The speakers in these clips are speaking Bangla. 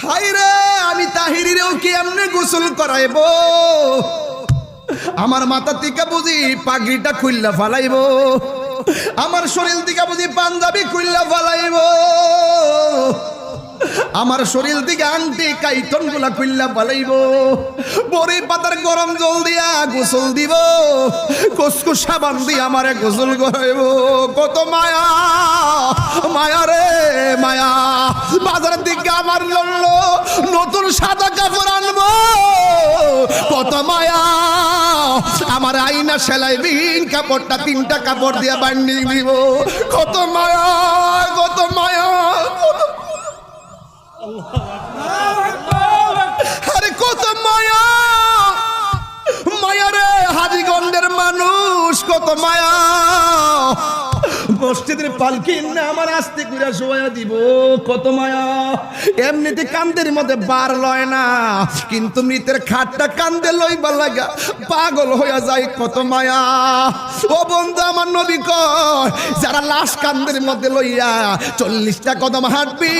হায় রে, আমি তাহিরিরেও কি এমনি গোসল করাইব? আমার মাথা থেকে বুঝি পাগড়িটা খুললা ফালাইব, আমার শরীর থেকে বুঝি পাঞ্জাবি খুললা ফালাইব, আমার শরীর থেকে আংটি কাইতন গুলা খুললা ফালাইব, বড়ি পাতার গরম জল দিয়া গোসল দিব, কসকু সাবান দিয়ে আমারে গোসল করাইব। কত মায়া, মায়া রে মায়া। বাজারের দিকে আমার লড়লো নতুন সাদা কাপড় আনবো, কত মায়া। আমার আইনা সেলাইবিন কাপড়টা 3টা কাপড় দিয়ে বান্ডিং দিব, কত মায়া, কত মায়া। আরে কত মায়া, মায়া রে। হাজীগঞ্জের মানুষ কত মায়া। মসজিদের পালকি না আমার আস্তে করে শোয়া দিব, কত মায়া। এমনিতে কান্দের মধ্যে বার লয় না, কিন্তু মৃতের খাটটা কান্দে লইবার লাগা পাগল হইয়া যায়, কত মায়া। ও বন্ধু, আমার নবী কয় যারা লাশ কান্দের মধ্যে লইয়া 40টা কদম হাঁটবি,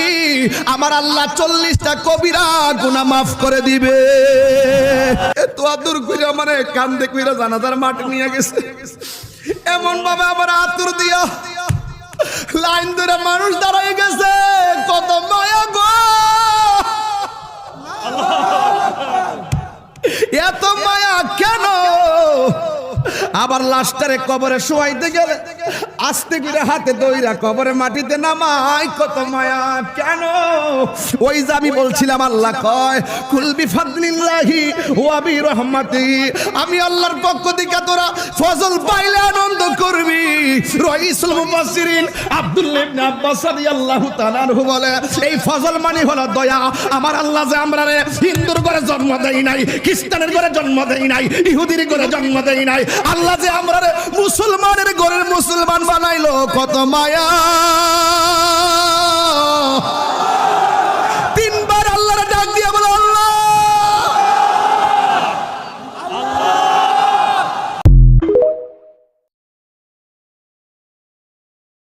আমার আল্লাহ 40টা কবিরা গুনাহ মাফ করে দিবে। এত আদর করে আমারে কান্দে কইরা জানাজার মাঠে নিয়ে গেছে, এমন ভাবে আমার আতুর দিয়া লাইন ধরে মানুষ দাঁড়াই গেছে, কত মায়া গো। এত মায়া কেন? আবার লাশটারে কবরে শোয়াইতে গেলে আস্তে করে হাতে দইরা কবরে মাটিতে নামাই, কত মায়া কেন? ওই যে আমি বলছিলাম আল্লাহ কয় কুল বিফাদলিল্লাহি ওয়া বিরহমাতিহি, আমি আল্লাহর পক্ষ থেকে তোরা ফজল পাইলে আনন্দ করবি। রাইসুল মুফাসসিরিন আব্দুল্লাহ ইবনে আব্বাস রাদিয়াল্লাহু তাআলা আনহু বলে এই ফজল মানে হলো দয়া। আমার আল্লাহ যে আমরারে হিন্দুর ঘরে জন্ম দেই নাই, খ্রিস্টানের ঘরে জন্ম দেই নাই, ইহুদির ঘরে জন্ম দেই নাই, আল্লাহ যে আমরারে মুসলমানের ঘরের মুসলমান বানাইলো, কত মায়া।